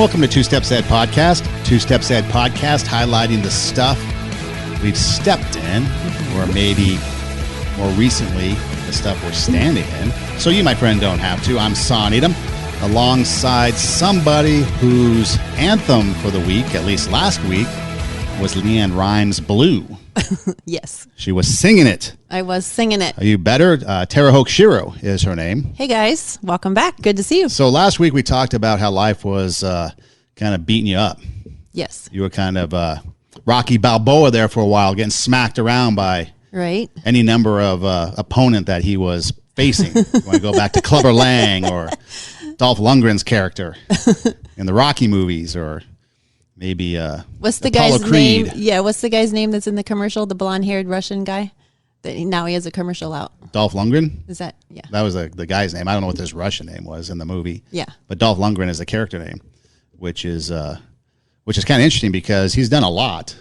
welcome to Two Steps Ahead Podcast. Two Steps Ahead Podcast highlighting the stuff we've stepped in, or maybe more recently, the stuff we're standing in. So you, my friend, don't have to. I'm Son Edom, alongside somebody whose anthem for the week, at least last week, was Leanne Rimes' Blue. Yes. She was singing it. I was singing it. Are you better? Tara Hoke Shiro is her name. Hey, guys. Welcome back. Good to see you. So last week we talked about how life was kind of beating you up. Yes. You were kind of Rocky Balboa there for a while, getting smacked around by any number of opponent that he was facing. You want to go back to Clubber Lang or Dolph Lundgren's character in the Rocky movies, or maybe what's the Apollo guy's Creed. name? Yeah, what's the guy's name that's in the commercial? The blonde-haired Russian guy. Now he has a commercial out. Dolph Lundgren? Is that? Yeah. That was the guy's name. I don't know what his Russian name was in the movie. Yeah. But Dolph Lundgren is the character name, which is kind of interesting because he's done a lot,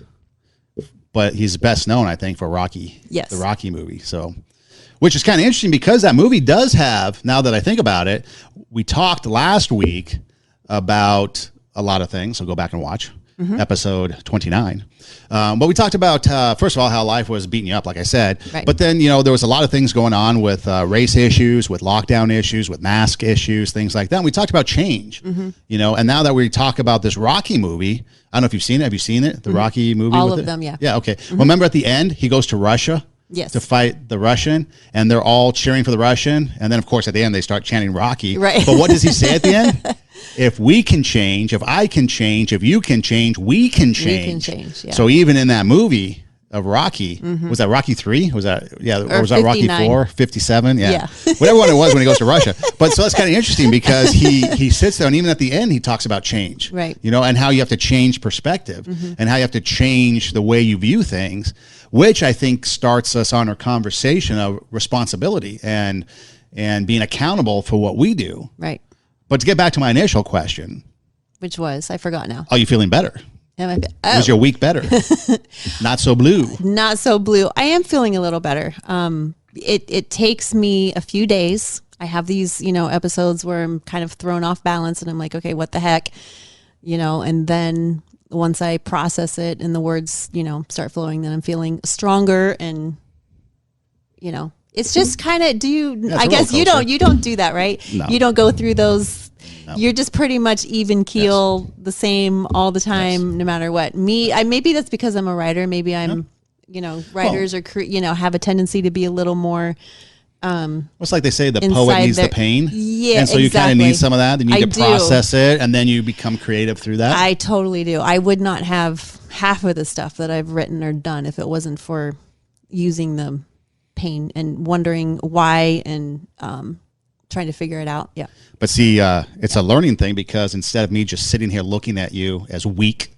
but he's best known, I think, for Rocky. Yes. The Rocky movie. So, which is kind of interesting because that movie does have, now that I think about it, we talked last week about a lot of things, so go back and watch episode 29. But we talked about, first of all, how life was beating you up, like I said. Right. But then, there was a lot of things going on with race issues, with lockdown issues, with mask issues, things like that. And we talked about change, and now that we talk about this Rocky movie, I don't know if you've seen it. Have you seen it? The Rocky movie? All of them, yeah. Yeah, okay. Well, remember at the end, he goes to Russia. Yes. To fight the Russian, and they're all cheering for the Russian, and then of course at the end they start chanting Rocky. Right. But what does he say at the end? If we can change, if I can change, if you can change, we can change. We can change. Yeah. So even in that movie of Rocky, was that Rocky 3? Was that or was that Rocky 59. 4? 57? Yeah. Yeah. Whatever one it was when he goes to Russia. But so that's kind of interesting because he sits there and even at the end he talks about change. Right. And how you have to change perspective and how you have to change the way you view things, which I think starts us on our conversation of responsibility and being accountable for what we do. Right. But to get back to my initial question. Which was? I forgot now. Are you feeling better? Was your week better? Not so blue. Not so blue. I am feeling a little better. It takes me a few days. I have these, episodes where I'm kind of thrown off balance and I'm like, okay, what the heck? And then once I process it and the words, start flowing, then I'm feeling stronger and, it's just kind of, I guess you don't do that, right? No. You don't go through those. No. You're just pretty much even keel, the same all the time, no matter what. Maybe that's because I'm a writer. Maybe I'm, writers have a tendency to be a little more. It's like they say, the poet needs the pain. Yeah, and so you kind of need some of that. Then you need to process it, and then you become creative through that. I totally do. I would not have half of the stuff that I've written or done if it wasn't for using the pain and wondering why and trying to figure it out. Yeah. But see, it's a learning thing because instead of me just sitting here looking at you as weak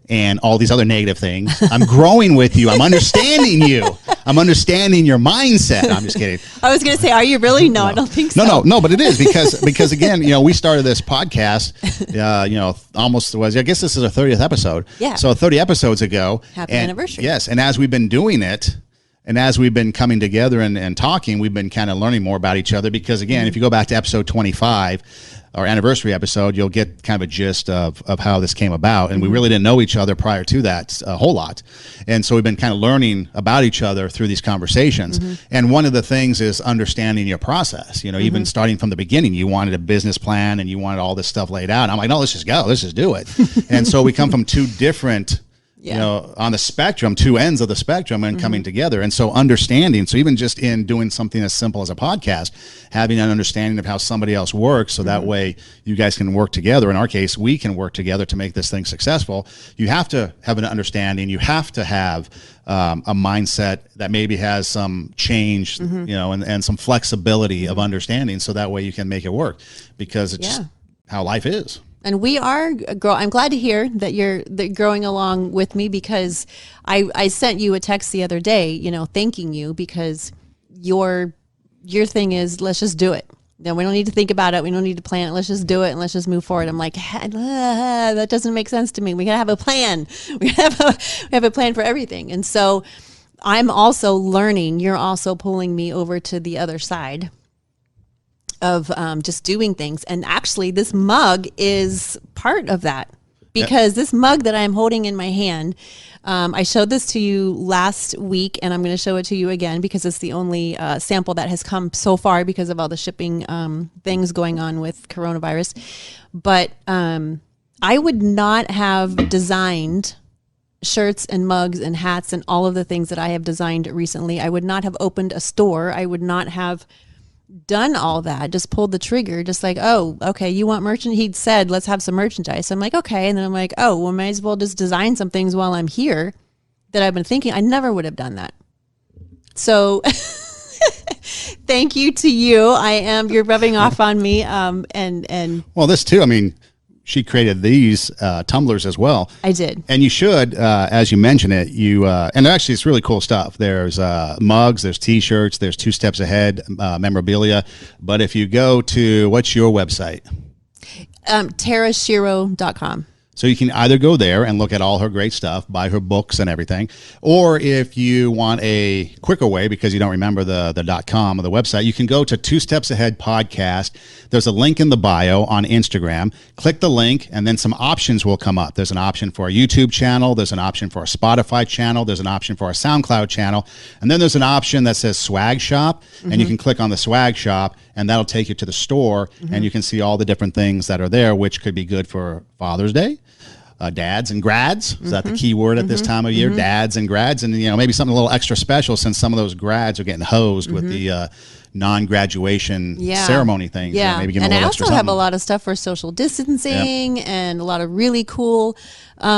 and all these other negative things, I'm growing with you. I'm understanding you. I'm understanding your mindset. I'm just kidding. I was going to say, are you really? No, I don't think so. No, but it is because again, we started this podcast, almost was, I guess this is our 30th episode. Yeah. So 30 episodes ago. Happy anniversary. Yes. And as we've been doing it, and as we've been coming together and talking, we've been kind of learning more about each other because, again, if you go back to episode 25, our anniversary episode, you'll get kind of a gist of how this came about. And we really didn't know each other prior to that a whole lot. And so we've been kind of learning about each other through these conversations. And one of the things is understanding your process. Even starting from the beginning, you wanted a business plan and you wanted all this stuff laid out. And I'm like, no, let's just go. Let's just do it. And so we come from two different on the spectrum, two ends of the spectrum and coming together. And so understanding, so even just in doing something as simple as a podcast, having an understanding of how somebody else works so that way you guys can work together. In our case, we can work together to make this thing successful. You have to have an understanding. You have to have a mindset that maybe has some change, and some flexibility of understanding so that way you can make it work because it's just how life is. And we are I'm glad to hear that you're growing along with me because I sent you a text the other day, thanking you because your thing is let's just do it. No, we don't need to think about it. We don't need to plan it. Let's just do it and let's just move forward. I'm like, that doesn't make sense to me. We gotta have a plan. We have a plan for everything. And so I'm also learning. You're also pulling me over to the other side. of just doing things. And actually, this mug is part of that, because this mug that I'm holding in my hand, I showed this to you last week, and I'm going to show it to you again because it's the only sample that has come so far because of all the shipping things going on with coronavirus. But I would not have designed shirts and mugs and hats and all of the things that I have designed recently. I would not have opened a store. I would not have done all that, just pulled the trigger, just like, oh, okay, you want merchant? He'd said, let's have some merchandise. I'm like, okay. And then I'm like, oh, well, might as well just design some things while I'm here that I've been thinking. I never would have done that. So thank you to you. You're rubbing off on me. And well, this too, I mean, she created these tumblers as well. I did. And you should, as you mentioned it, and actually it's really cool stuff. There's mugs, there's T-shirts, there's 2 Steps Ahead memorabilia. But if you go to, what's your website? TaraShiro.com. So you can either go there and look at all her great stuff, buy her books and everything, or if you want a quicker way because you don't remember the .com or the website, you can go to 2 Steps Ahead Podcast. There's a link in the bio on Instagram. Click the link, and then some options will come up. There's an option for a YouTube channel. There's an option for a Spotify channel. There's an option for a SoundCloud channel. And then there's an option that says Swag Shop, and you can click on the Swag Shop, and that'll take you to the store, and you can see all the different things that are there, which could be good for Father's Day. Dads and grads. Is that the key word at this time of year? Dads and grads. And, maybe something a little extra special since some of those grads are getting hosed with the non-graduation ceremony things. Yeah. Maybe and I also have a lot of stuff for social distancing and a lot of really cool.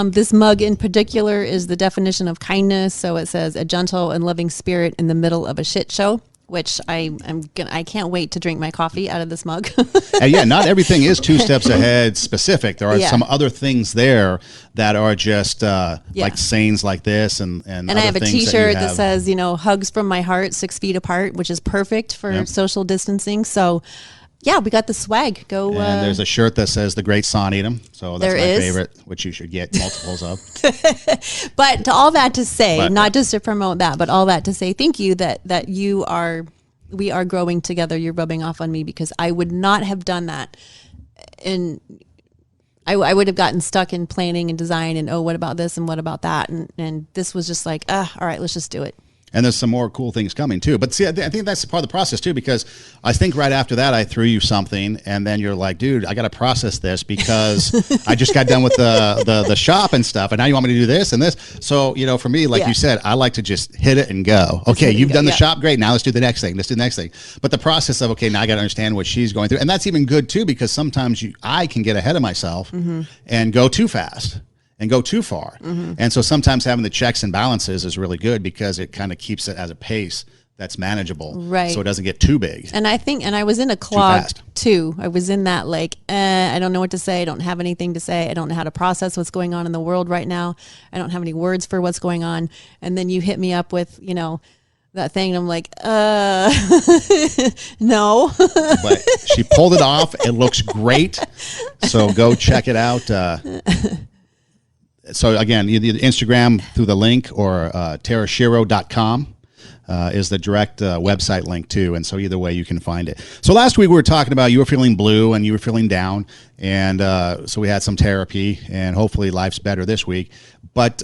This mug in particular is the definition of kindness. So it says a gentle and loving spirit in the middle of a shit show, which I can't wait to drink my coffee out of this mug. And not everything is 2 Steps Ahead specific. There are some other things there that are just like sayings like this and I have a T-shirt that says, hugs from my heart, 6 feet apart, which is perfect for social distancing. So yeah, we got the swag. Go. And there's a shirt that says "The Great Son Edom," so that's my favorite, which you should get multiples of. But to all that to say, not just to promote that, but all that to say, thank you that we are growing together. You're rubbing off on me because I would not have done that, and I would have gotten stuck in planning and design and what about this and what about that, and this was just like, all right, let's just do it. And there's some more cool things coming too. But see, I think that's part of the process too, because I think right after that, I threw you something and then you're like, dude, I got to process this because I just got done with the shop and stuff. And now you want me to do this and this. So, for me, like you said, I like to just hit it and go. Okay, you've done the shop. Great. Now let's do the next thing. Let's do the next thing. But the process of, okay, now I got to understand what she's going through. And that's even good too, because sometimes I can get ahead of myself and go too fast. And go too far. And so sometimes having the checks and balances is really good because it kind of keeps it at a pace that's manageable. Right. So it doesn't get too big. And I was in a clog too. I was in that I don't know what to say. I don't have anything to say. I don't know how to process what's going on in the world right now. I don't have any words for what's going on. And then you hit me up with, that thing. And I'm like, no. But she pulled it off. It looks great. So go check it out. So again, either Instagram through the link or TaraShiro.com is the direct website link too. And so either way you can find it. So last week we were talking about you were feeling blue and you were feeling down. And so we had some therapy and hopefully life's better this week. But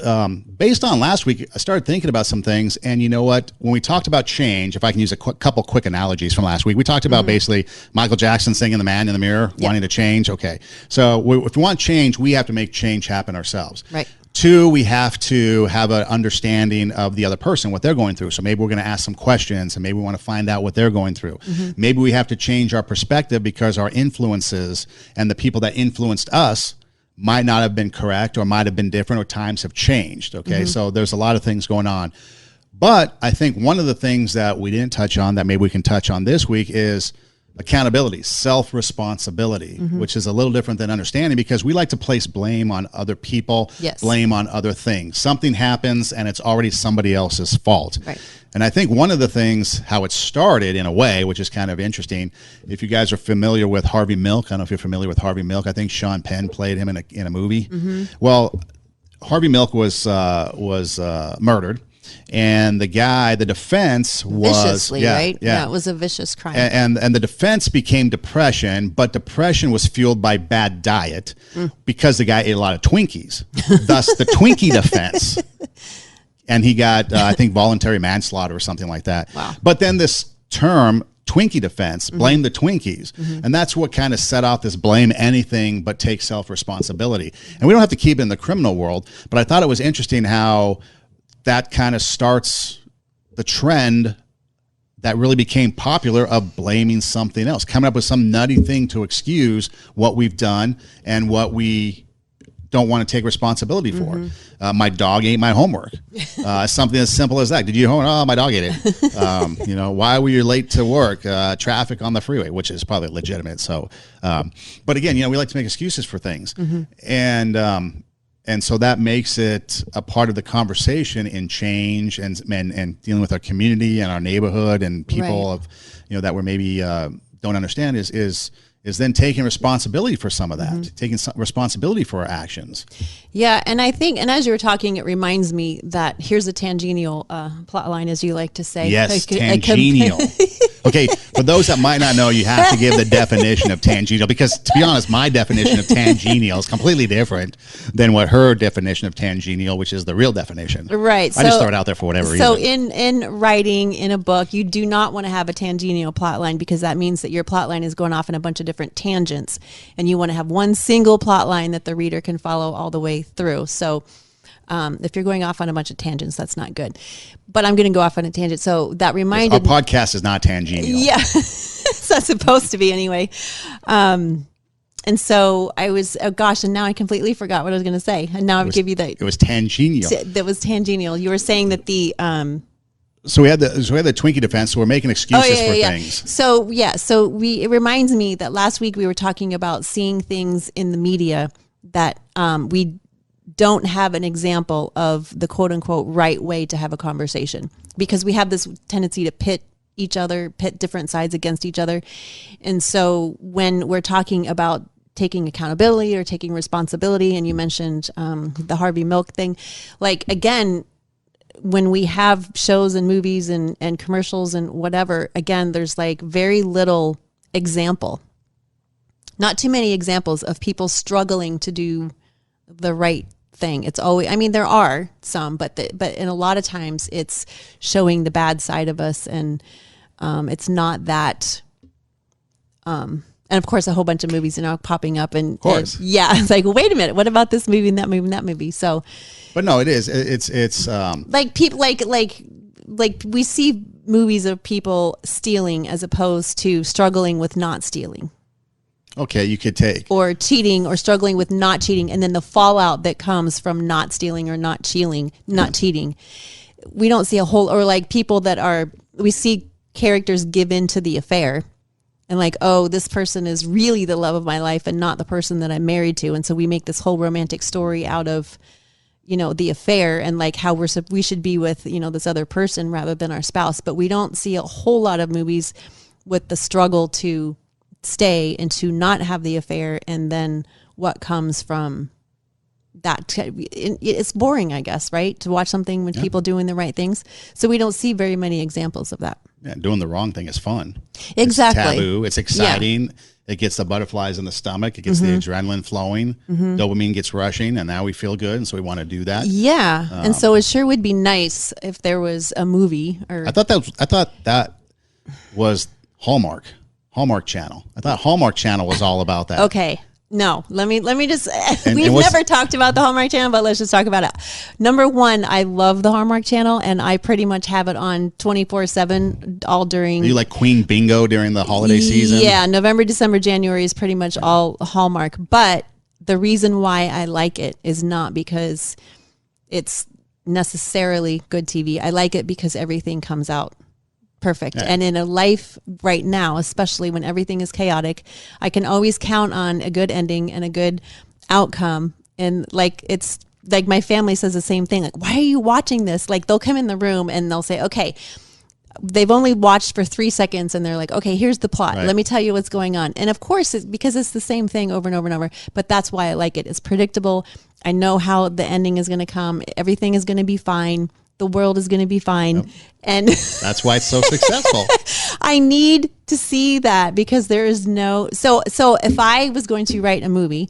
based on last week, I started thinking about some things. And you know what? When we talked about change, if I can use a couple quick analogies from last week, we talked about basically Michael Jackson singing The Man in the Mirror, wanting to change. Okay. So if we want change, we have to make change happen ourselves. Right. 2, we have to have an understanding of the other person, what they're going through. So maybe we're going to ask some questions and maybe we want to find out what they're going through. Maybe we have to change our perspective because our influences and the people that influenced us might not have been correct or might have been different or times have changed. Okay. So there's a lot of things going on. But I think one of the things that we didn't touch on that maybe we can touch on this week is accountability, self-responsibility, which is a little different than understanding because we like to place blame on other people, blame on other things. Something happens and it's already somebody else's fault. Right. And I think one of the things, how it started in a way, which is kind of interesting, if you guys are familiar with Harvey Milk, I don't know if you're familiar with Harvey Milk. I think Sean Penn played him in a movie. Well, Harvey Milk was murdered. And the defense was viciously, right? Yeah, it was a vicious crime. And the defense became depression, but depression was fueled by bad diet because the guy ate a lot of Twinkies. Thus, the Twinkie defense. And he got, I think, voluntary manslaughter or something like that. Wow. But then this term, Twinkie defense, blame the Twinkies. And that's what kind of set off this blame anything but take self-responsibility. And we don't have to keep it in the criminal world, but I thought it was interesting how that kind of starts the trend that really became popular of blaming something else, coming up with some nutty thing to excuse what we've done and what we don't want to take responsibility for. My dog ate my homework. Something as simple as that. Did you homework? Oh, my dog ate it. Why were you late to work? Traffic on the freeway, which is probably legitimate. So, but again, we like to make excuses for things. And so that makes it a part of the conversation in change and dealing with our community and our neighborhood and people of, that we're maybe don't understand is then taking responsibility for some of that, taking some responsibility for our actions. Yeah, and I think, and as you were talking, it reminds me that here's a tangential plot line, as you like to say. Yes, tangential. Okay, for those that might not know, you have to give the definition of tangential, because to be honest, my definition of tangential is completely different than what her definition of tangential, which is the real definition. Right. I just throw it out there for whatever reason. So in writing in a book, you do not want to have a tangential plot line, because that means that your plot line is going off in a bunch of different tangents, and you want to have one single plot line that the reader can follow all the way through. So if you're going off on a bunch of tangents, that's not good. But I'm going to go off on a tangent. So that reminded our podcast is not tangential. Yeah, it's not supposed to be anyway. And so I was, and now I completely forgot what I was going to say. And now I'll give you it was tangential. That was tangential. You were saying that the So we had the Twinkie defense. So we're making excuses for things. So it reminds me that last week we were talking about seeing things in the media that we don't have an example of the quote unquote right way to have a conversation, because we have this tendency to pit different sides against each other. And so when we're talking about taking accountability or taking responsibility, and you mentioned the Harvey Milk thing, like, again, when we have shows and movies and commercials and whatever, again, there's like very little example, not too many examples of people struggling to do the right thing. It's always, there are some, but in a lot of times it's showing the bad side of us, and it's not that. And of course, a whole bunch of movies are now popping up, and it's like, well, wait a minute, what about this movie and that movie and that movie? So, but no, it is. It's like people like we see movies of people stealing as opposed to struggling with not stealing. Okay, you could take. Or cheating, or struggling with not cheating, and then the fallout that comes from not stealing or not cheating. We don't see a whole, or like people we see characters give in to the affair, and like, oh, this person is really the love of my life and not the person that I'm married to. And so we make this whole romantic story out of, the affair, and like how we should be with, this other person rather than our spouse. But we don't see a whole lot of movies with the struggle to stay and to not have the affair, and then what comes from that. It's boring, I guess, right, to watch something with people doing the right things. So we don't see very many examples of that. Yeah, doing the wrong thing is fun. Exactly. It's taboo. It's exciting. Yeah. It gets the butterflies in the stomach. It gets the adrenaline flowing. Dopamine gets rushing, and now we feel good, and so we want to do that. Yeah, and so it sure would be nice if there was a movie. Or I thought that was Hallmark Channel. I thought Hallmark Channel was all about that. Okay. No, let me just, we've never talked about the Hallmark Channel, but let's just talk about it. Number one, I love the Hallmark Channel, and I pretty much have it on 24/7 all during. Are you like Queen Bingo during the holiday season? Yeah, November, December, January is pretty much all Hallmark. But the reason why I like it is not because it's necessarily good TV. I like it because everything comes out perfect. Yeah. And in a life right now, especially when everything is chaotic, I can always count on a good ending and a good outcome. And like, it's like my family says the same thing. Like, why are you watching this? Like, they'll come in the room and they'll say, okay, they've only watched for 3 seconds and they're like, okay, here's the plot. Right. Let me tell you what's going on. And of course, it's because it's the same thing over and over and over, but that's why I like it. It's predictable. I know how the ending is going to come. Everything is going to be fine. the world is going to be fine. Yep. And that's why it's so successful. I need to see that, because there is no, so if I was going to write a movie,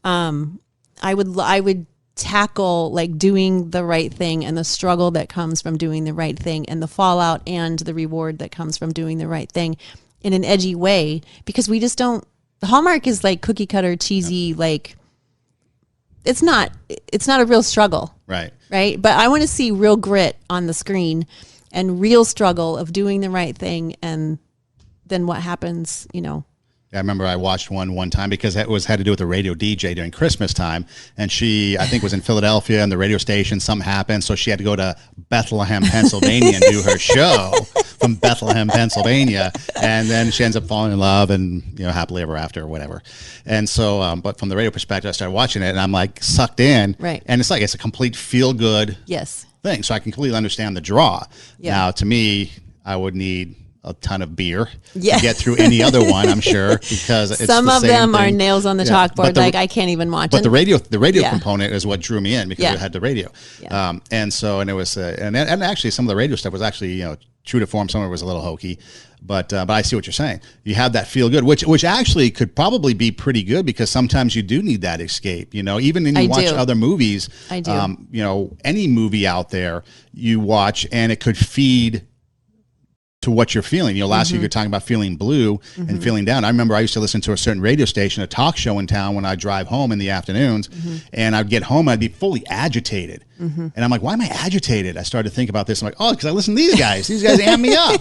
I would tackle like doing the right thing and the struggle that comes from doing the right thing and the fallout and the reward that comes from doing the right thing in an edgy way, because we just don't, the Hallmark is like cookie cutter, cheesy, like it's not a real struggle. Right. Right. But I want to see real grit on the screen and real struggle of doing the right thing. And then what happens, you know. I remember I watched one time because it had to do with a radio DJ during Christmas time. And she, I think, was in Philadelphia, and the radio station, something happened. So she had to go to Bethlehem, Pennsylvania and do her show from Bethlehem, Pennsylvania. And then she ends up falling in love and, you know, happily ever after or whatever. And so, but from the radio perspective, I started watching it and I'm like sucked in. Right. And it's like, it's a complete feel good Yes. thing. So I can completely understand the draw. Yeah. Now, to me, I would need a ton of beer to Yeah. get through any other one, I'm sure, because it's some the of same them are thing. nails on the Yeah, chalkboard. but Like I can't even watch. But the radio Yeah. component is what drew me in, because Yeah. it had the radio. Yeah. And so, and it was, and actually some of the radio stuff was actually, you know, true to form. Some of it was a little hokey, but I see what you're saying. You have that feel good, which actually could probably be pretty good, because sometimes you do need that escape, you know, even when you watch other movies. I do. You know, any movie out there you watch and it could feed to what you're feeling. You know, last week you're talking about feeling blue and feeling down. I remember I used to listen to a certain radio station, a talk show in town, when I drive home in the afternoons, and I'd get home, I'd be fully agitated. And I'm like, why am I agitated? I started to think about this. I'm like, oh, because I listen to these guys. These guys amp me up.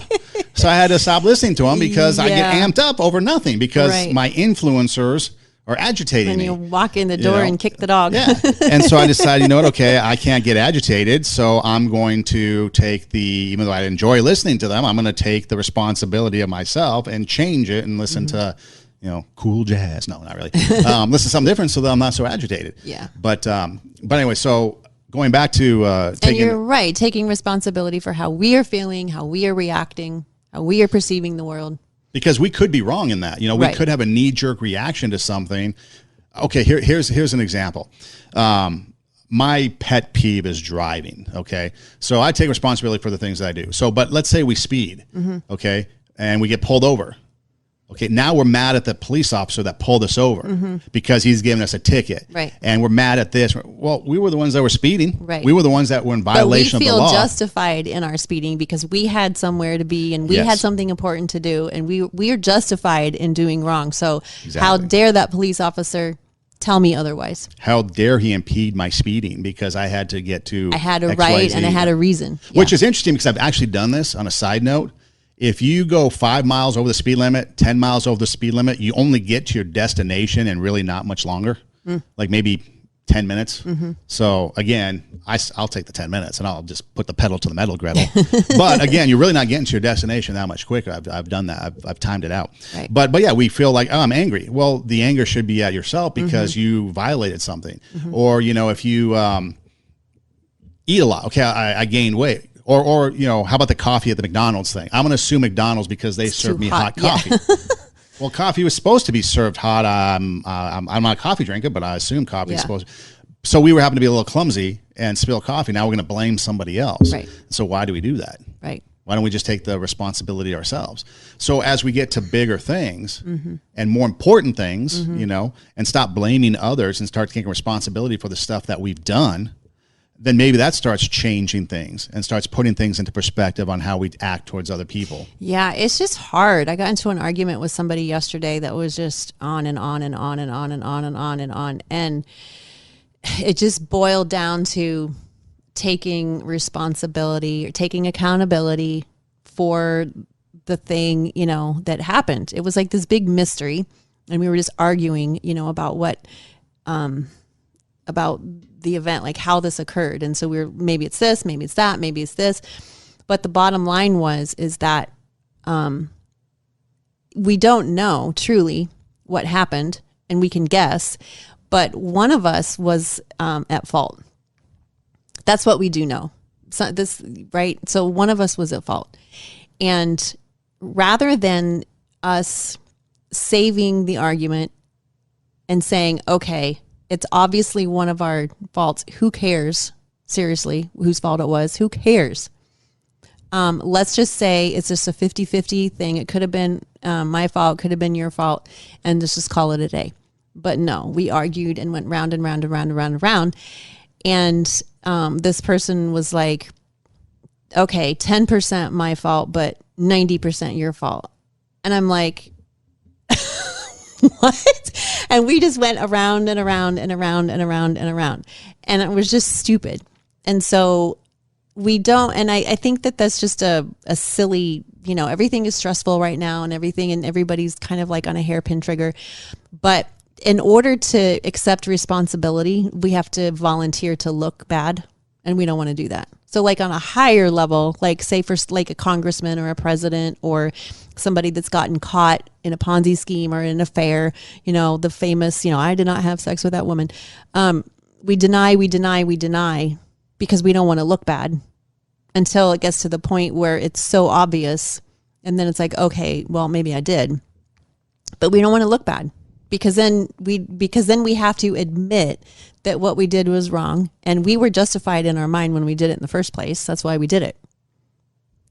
So I had to stop listening to them, because I get amped up over nothing, because my influencers are agitating when me. you walk in the door and kick the dog. Yeah. And so I decided, you know what, okay, I can't get agitated, so I'm going to take even though I enjoy listening to them, I'm going to take the responsibility of myself and change it and listen to, you know, cool jazz. No, not really. Listen to something different so that I'm not so agitated. Yeah. But anyway, so going back to And you're right, taking responsibility for how we are feeling, how we are reacting, how we are perceiving the world. Because we could be wrong in that. You know, we could have a knee-jerk reaction to something. Okay, here's an example. My pet peeve is driving, okay? So I take responsibility for the things that I do. So, but let's say we speed, okay, and we get pulled over. Okay, now we're mad at the police officer that pulled us over because he's giving us a ticket. Right. And we're mad at this. Well, we were the ones that were speeding. Right. We were the ones that were in violation of the law. But we feel justified in our speeding because we had somewhere to be and we had something important to do, and we are justified in doing wrong. So how dare that police officer tell me otherwise? How dare he impede my speeding because I had to get to I had a XYZ. right and I had a reason. Which is interesting because I've actually done this on a side note. If you go 5 miles over the speed limit, 10 miles over the speed limit, you only get to your destination in really not much longer, like maybe 10 minutes. So again, I'll take the 10 minutes and I'll just put the pedal to the metal, Gretel. But again, you're really not getting to your destination that much quicker. I've done that. I've timed it out. Right. But yeah, we feel like, oh, I'm angry. Well, the anger should be at yourself because you violated something. Or, you know, if you eat a lot, okay, I gained weight. Or you know, how about the coffee at the McDonald's thing? I'm going to assume McDonald's because they served me hot coffee. Well, coffee was supposed to be served hot. I'm not a coffee drinker, but I assume coffee is supposed to. So we were happening to be a little clumsy and spill coffee. Now we're going to blame somebody else. Right. So why do we do that? Right. Why don't we just take the responsibility ourselves? So as we get to bigger things and more important things, you know, and stop blaming others and start taking responsibility for the stuff that we've done, then maybe that starts changing things and starts putting things into perspective on how we act towards other people. Yeah, it's just hard. I got into an argument with somebody yesterday that was just on and on and on and on and on and on and on. And it just boiled down to taking responsibility or taking accountability for the thing, you know, that happened. It was like this big mystery. And we were just arguing, you know, about what, about the event, like how this occurred. And so maybe it's this, maybe it's that, maybe it's this. But the bottom line is that we don't know truly what happened, and we can guess, but one of us was at fault. That's what we do know. So right? So one of us was at fault. And rather than us saving the argument and saying, okay, it's obviously one of our faults. Who cares? Seriously, whose fault it was. Who cares? Let's just say it's just a 50-50 thing. It could have been my fault, could have been your fault, and let's just call it a day. But no, we argued and went round and round and round and round and round. And this person was like, okay, 10% my fault, but 90% your fault. And I'm like, what? And we just went around and around and around and around and around. And it was just stupid. And so we don't, and I think that that's just a silly, everything is stressful right now and everything, and everybody's kind of like on a hairpin trigger. But in order to accept responsibility, we have to volunteer to look bad, and we don't want to do that. So like on a higher level, like say for like a congressman or a president or somebody that's gotten caught in a Ponzi scheme or in an affair, the famous, I did not have sex with that woman. We deny because we don't want to look bad until it gets to the point where it's so obvious. And then it's like, okay, well, maybe I did, but we don't want to look bad because then we have to admit that what we did was wrong, and we were justified in our mind when we did it in the first place. That's why we did it.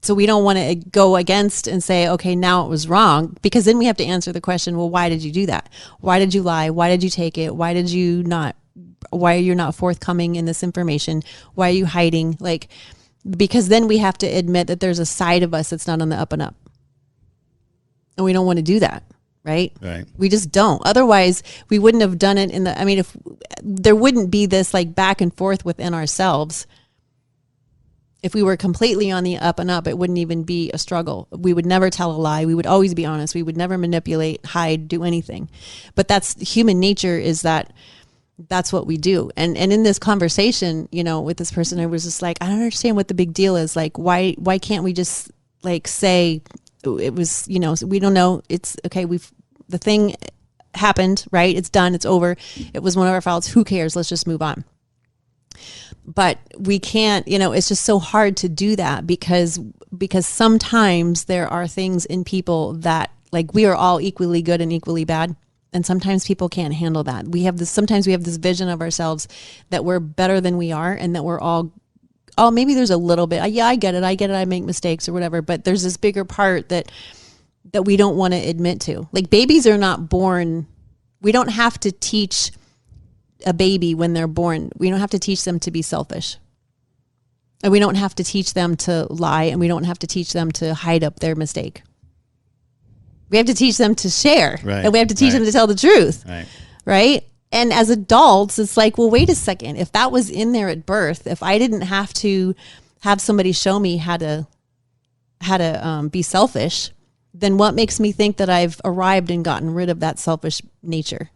So we don't want to go against and say, okay, now it was wrong, because then we have to answer the question, well, why did you do that? Why did you lie? Why did you take it? Why are you not forthcoming in this information? Why are you hiding? Because then we have to admit that there's a side of us that's not on the up and up. And we don't want to do that. Right? We just don't. Otherwise, we wouldn't have done it if there wouldn't be this like back and forth within ourselves. If we were completely on the up and up, it wouldn't even be a struggle. We would never tell a lie. We would always be honest. We would never manipulate, hide, do anything. But that's human nature, is that's what we do. And in this conversation, with this person, I was just like, I don't understand what the big deal is. Like, why can't we just like say it was, we don't know. It's okay. The thing happened, right? It's done. It's over. It was one of our faults. Who cares? Let's just move on. But we can't, it's just so hard to do that because sometimes there are things in people that like we are all equally good and equally bad. And sometimes people can't handle that. Sometimes we have this vision of ourselves that we're better than we are, and that we're all, maybe there's a little bit. Yeah, I get it. I make mistakes or whatever. But there's this bigger part that we don't want to admit to. Like babies are not born. We don't have to teach a baby when they're born. We don't have to teach them to be selfish. And we don't have to teach them to lie, and we don't have to teach them to hide up their mistake. We have to teach them to share, and we have to teach them to tell the truth. Right. And as adults, it's like, well, wait a second. If that was in there at birth, if I didn't have to have somebody show me how to be selfish, then what makes me think that I've arrived and gotten rid of that selfish nature?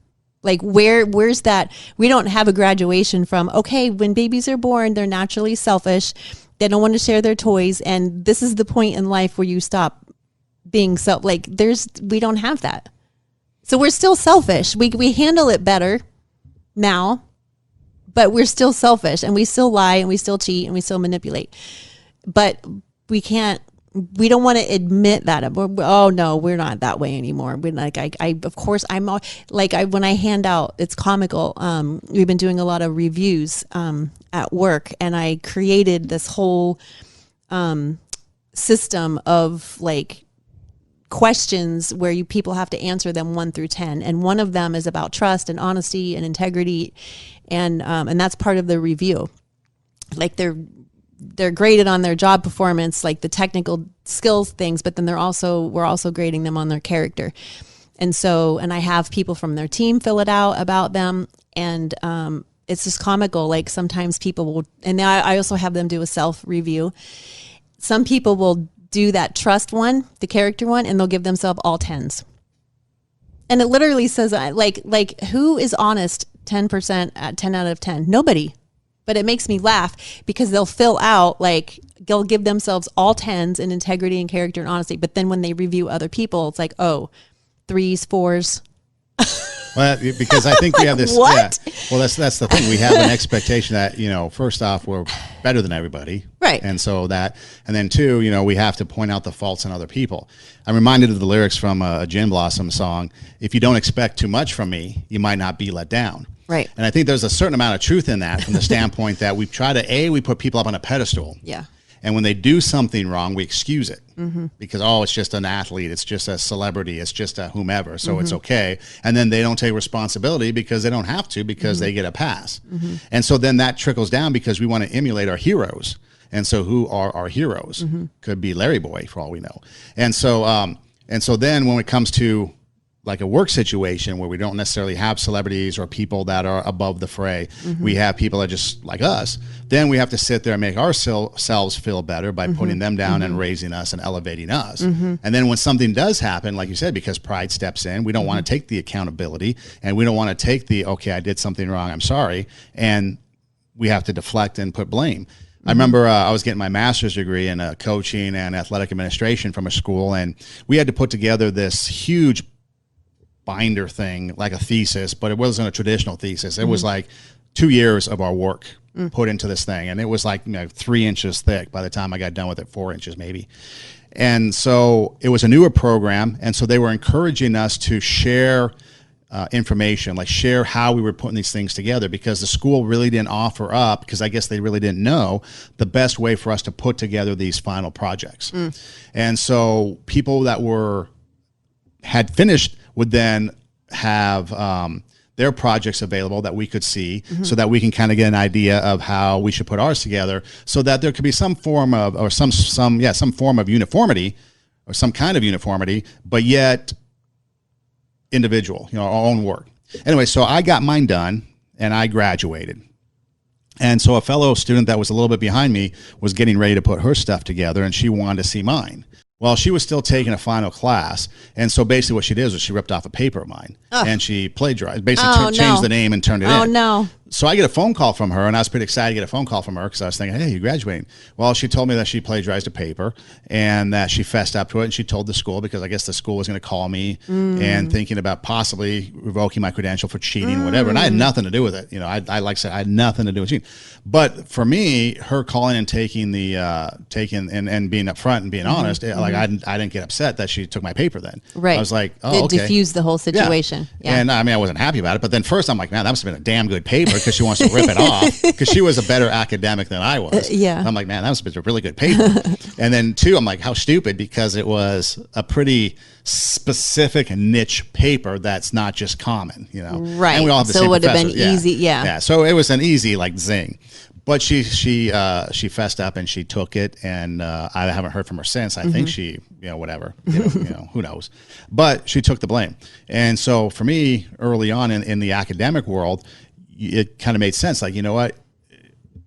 Like where's that? We don't have a graduation from, okay, when babies are born, they're naturally selfish. They don't want to share their toys. And this is the point in life where you stop being we don't have that. So we're still selfish. We handle it better now, but we're still selfish, and we still lie, and we still cheat, and we still manipulate. But we don't want to admit that. Oh no, we're not that way anymore. We're like, of course I'm like, when I hand out, it's comical. We've been doing a lot of reviews, at work, and I created this whole, system of like questions where people have to answer them 1 through 10. And one of them is about trust and honesty and integrity. And that's part of the review. Like they're graded on their job performance, like the technical skills things, but then we're also grading them on their character. And I have people from their team fill it out about them. And, it's just comical. Like sometimes people will, and I also have them do a self review. Some people will do that trust one, the character one, and they'll give themselves all 10s. And it literally says like who is honest 10% at 10 out of 10? Nobody. But it makes me laugh because they'll fill out they'll give themselves all 10s in integrity and character and honesty. But then when they review other people, it's like, 3s, 4s. Well, because I think we have this. What? Yeah, well, that's the thing. We have an expectation that, first off, we're better than everybody, Right. And so and then two, we have to point out the faults in other people. I'm reminded of the lyrics from a Gin Blossom song. If you don't expect too much from me, you might not be let down. Right. And I think there's a certain amount of truth in that, from the standpoint that we try to we put people up on a pedestal. Yeah. And when they do something wrong, we excuse it because, it's just an athlete. It's just a celebrity. It's just a whomever. So it's okay. And then they don't take responsibility because they don't have to, because they get a pass. And so then that trickles down because we want to emulate our heroes. And so who are our heroes? Could be Larry Boy for all we know. And so then when it comes to like a work situation where we don't necessarily have celebrities or people that are above the fray, we have people that just like us, then we have to sit there and make ourselves feel better by putting them down and raising us and elevating us. And then when something does happen, like you said, because pride steps in, we don't want to take the accountability, and we don't want to take okay, I did something wrong, I'm sorry, and we have to deflect and put blame. I remember I was getting my master's degree in coaching and athletic administration from a school, and we had to put together this huge binder thing, like a thesis, but it wasn't a traditional thesis. It was like 2 years of our work put into this thing, and it was like 3 inches thick by the time I got done with it, 4 inches maybe. And so it was a newer program, and so they were encouraging us to share information, like share how we were putting these things together, because the school really didn't offer up, because I guess they really didn't know the best way for us to put together these final projects. And so people that had finished would then have their projects available that we could see, so that we can kind of get an idea of how we should put ours together, so that there could be some form of, or some form of uniformity, or some kind of uniformity, but yet individual, our own work. Anyway, so I got mine done and I graduated. And so a fellow student that was a little bit behind me was getting ready to put her stuff together, and she wanted to see mine. Well, she was still taking a final class, and so basically what she did was she ripped off a paper of mine, and she plagiarized, basically changed the name and turned it in. Oh, no. So I get a phone call from her, and I was pretty excited to get a phone call from her because I was thinking, hey, you're graduating. Well, she told me that she plagiarized a paper and that she fessed up to it, and she told the school, because I guess the school was going to call me and thinking about possibly revoking my credential for cheating or whatever. And I had nothing to do with it. I like I said, I had nothing to do with cheating. But for me, her calling and taking the and being upfront and being honest, like I didn't get upset that she took my paper then. Right. I was like, oh, okay. It diffused the whole situation. Yeah. And I mean, I wasn't happy about it. But then first I'm like, man, that must have been a damn good paper, because she wants to rip it off, because she was a better academic than I was. Yeah. And I'm like, man, that must have been a really good paper. And then two, I'm like, how stupid, because it was a pretty specific niche paper that's not just common, Right. And we all have the so same it would have been professor. easy. Yeah. Yeah. So it was an easy zing. But she fessed up and she took it, and I haven't heard from her since. I think she, whatever, who knows. But she took the blame. And so for me, early on in the academic world, it kind of made sense. Like, you know what?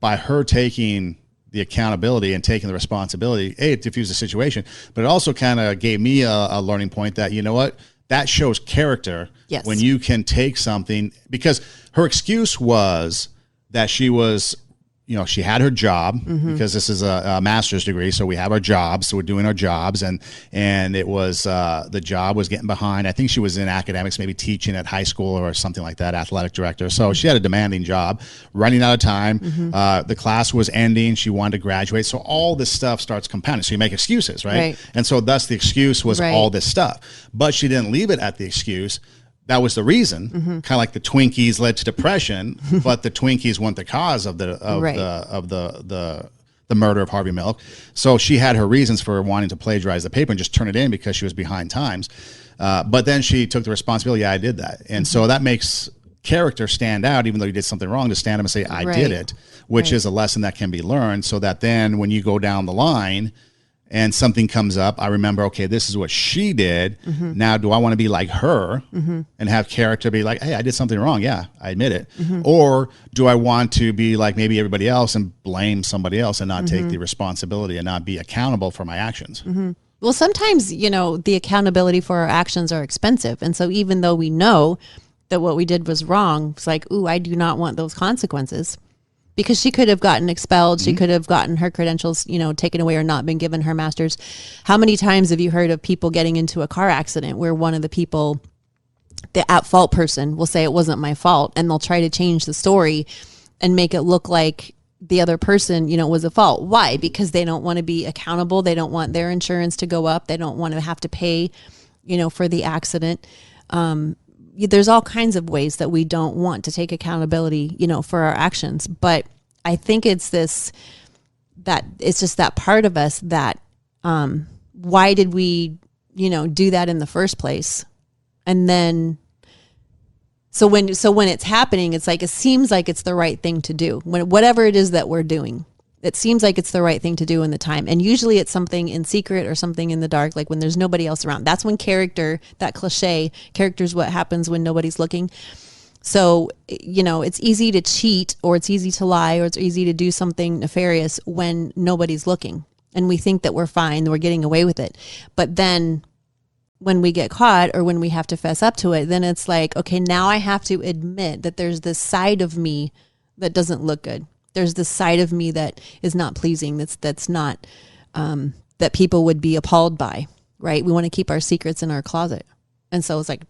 By her taking the accountability and taking the responsibility, it diffused the situation, but it also kind of gave me a learning point that, you know what? That shows character. Yes. When you can take something, because her excuse was that she was, she had her job, because this is a master's degree. So we have our jobs. So we're doing our jobs, and it was, the job was getting behind. I think she was in academics, maybe teaching at high school or something like that, athletic director. So she had a demanding job, running out of time. The class was ending. She wanted to graduate. So all this stuff starts compounding. So you make excuses, right? And so thus the excuse was all this stuff, but she didn't leave it at the excuse. That was the reason, kind of like the Twinkies led to depression, but the Twinkies weren't the cause of the murder of Harvey Milk. So she had her reasons for wanting to plagiarize the paper and just turn it in because she was behind times. But then she took the responsibility. Yeah, I did that, and so that makes character stand out, even though you did something wrong. To stand up and say, "I did it," which is a lesson that can be learned, so that then when you go down the line and something comes up, I remember, okay, this is what she did. Now, do I want to be like her and have character be like, hey, I did something wrong. Yeah, I admit it. Or do I want to be like maybe everybody else and blame somebody else and not take the responsibility and not be accountable for my actions? Well, sometimes, the accountability for our actions are expensive. And so even though we know that what we did was wrong, it's like, ooh, I do not want those consequences. Because she could have gotten expelled. She could have gotten her credentials, taken away or not been given her master's. How many times have you heard of people getting into a car accident where one of the people the at fault person will say it wasn't my fault, and they'll try to change the story and make it look like the other person, was at fault. Why? Because they don't want to be accountable. They don't want their insurance to go up. They don't want to have to pay, for the accident. There's all kinds of ways that we don't want to take accountability, for our actions. But I think it's just that part of us that, why did we, do that in the first place? And then, so when it's happening, it's like, it seems like it's the right thing to do. Whatever it is that we're doing, it seems like it's the right thing to do in the time. And usually it's something in secret or something in the dark, like when there's nobody else around. That's when that cliche, character's what happens when nobody's looking. So, it's easy to cheat, or it's easy to lie, or it's easy to do something nefarious when nobody's looking. And we think that we're fine, we're getting away with it. But then when we get caught, or when we have to fess up to it, then it's like, okay, now I have to admit that there's this side of me that doesn't look good. There's this side of me that is not pleasing. That's not, that people would be appalled by, right? We want to keep our secrets in our closet. And so it's like,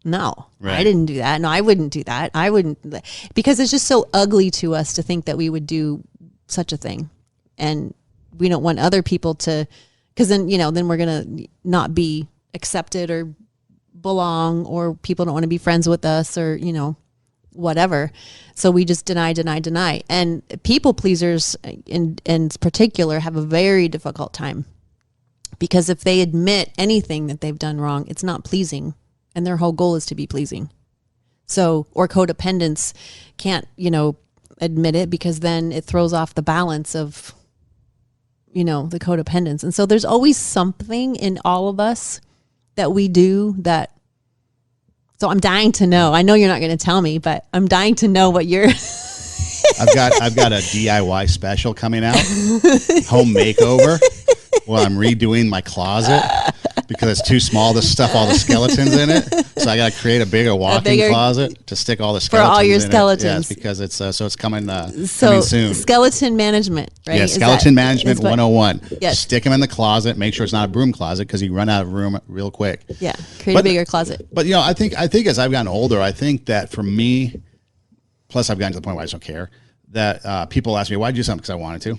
no, right. I didn't do that. No, I wouldn't do that. I wouldn't, because it's just so ugly to us to think that we would do such a thing. And we don't want other people to, because then, then we're going to not be accepted or belong, or people don't want to be friends with us, or, whatever. So we just deny. And people pleasers in particular have a very difficult time, because if they admit anything that they've done wrong, it's not pleasing, and their whole goal is to be pleasing. So, or codependents can't, admit it, because then it throws off the balance of, the codependence. And so there's always something in all of us that we do that. So I'm dying to know. I know you're not going to tell me, but I'm dying to know what you're. I've got a DIY special coming out, home makeover. Well, I'm redoing my closet because it's too small to stuff all the skeletons in it. So I got to create a bigger walk-in closet to stick all the skeletons for all your in skeletons. Yes, because it's so it's coming coming soon. Skeleton management, right? Yeah, skeleton management 101. Yes. Stick them in the closet. Make sure it's not a broom closet, because you run out of room real quick. Yeah, create a bigger closet. But I think as I've gotten older, I think that for me, plus I've gotten to the point where I just don't care, that people ask me, why did you do something? Because I wanted to.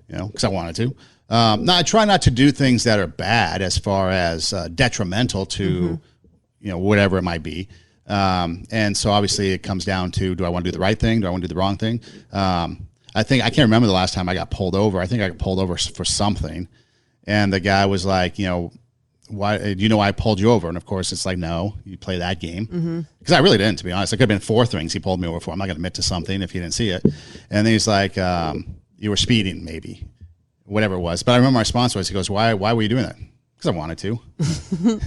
Because I wanted to. Now, I try not to do things that are bad, as far as detrimental to, whatever it might be. And so obviously it comes down to, do I want to do the right thing? Do I want to do the wrong thing? I can't remember the last time I got pulled over. I think I got pulled over for something. And the guy was like, why, do you know why I pulled you over? And of course it's like, no, you play that game. Because I really didn't, to be honest. It could have been 4 things he pulled me over for. I'm not going to admit to something if he didn't see it. And then he's like, you were speeding, maybe. Whatever it was. But I remember my response was, he goes, why were you doing that? Because I wanted to.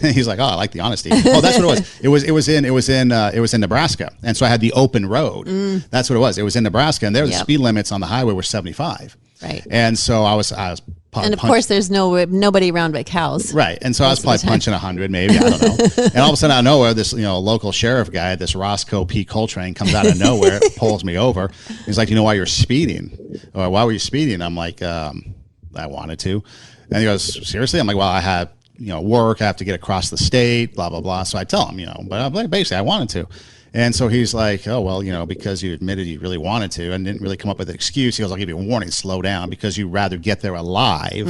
He's like, oh, I like the honesty. Oh, that's what it was. It was in Nebraska. And so I had the open road. That's what it was. It was in Nebraska, and there the speed limits on the highway were 75. Right. And so I was and of course there's nobody around but cows. Right. And so I was probably punching 100, maybe, I don't know. And all of a sudden out of nowhere, this local sheriff guy, this Roscoe P. Coltrane, comes out of nowhere, pulls me over. He's like, you know why you're speeding? Or why were you speeding? I'm like, I wanted to. And he goes, seriously? I'm like, well, I had, work. I have to get across the state, blah, blah, blah. So I tell him, but I'm like, basically I wanted to. And so he's like, oh, well, because you admitted you really wanted to and didn't really come up with an excuse. He goes, I'll give you a warning, slow down, because you'd rather get there alive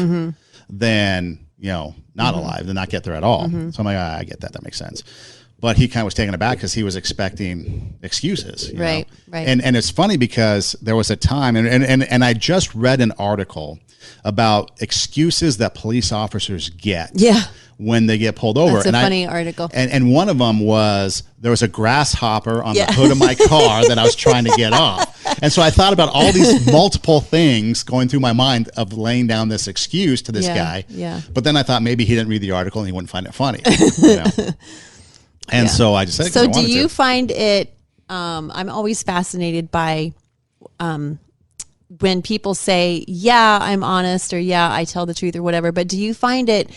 than, not alive, than not get there at all. So I'm like, I get that. That makes sense. But he kind of was taken aback because he was expecting excuses. Right. And it's funny because there was a time, and I just read an article about excuses that police officers get when they get pulled over. That's a funny article. And one of them was, there was a grasshopper on the hood of my car that I was trying to get off. And so I thought about all these multiple things going through my mind of laying down this excuse to this guy. Yeah. But then I thought maybe he didn't read the article and he wouldn't find it funny. And so I just said, so do you find it, I'm always fascinated by when people say, yeah, I'm honest, or yeah, I tell the truth, or whatever. But do you find it,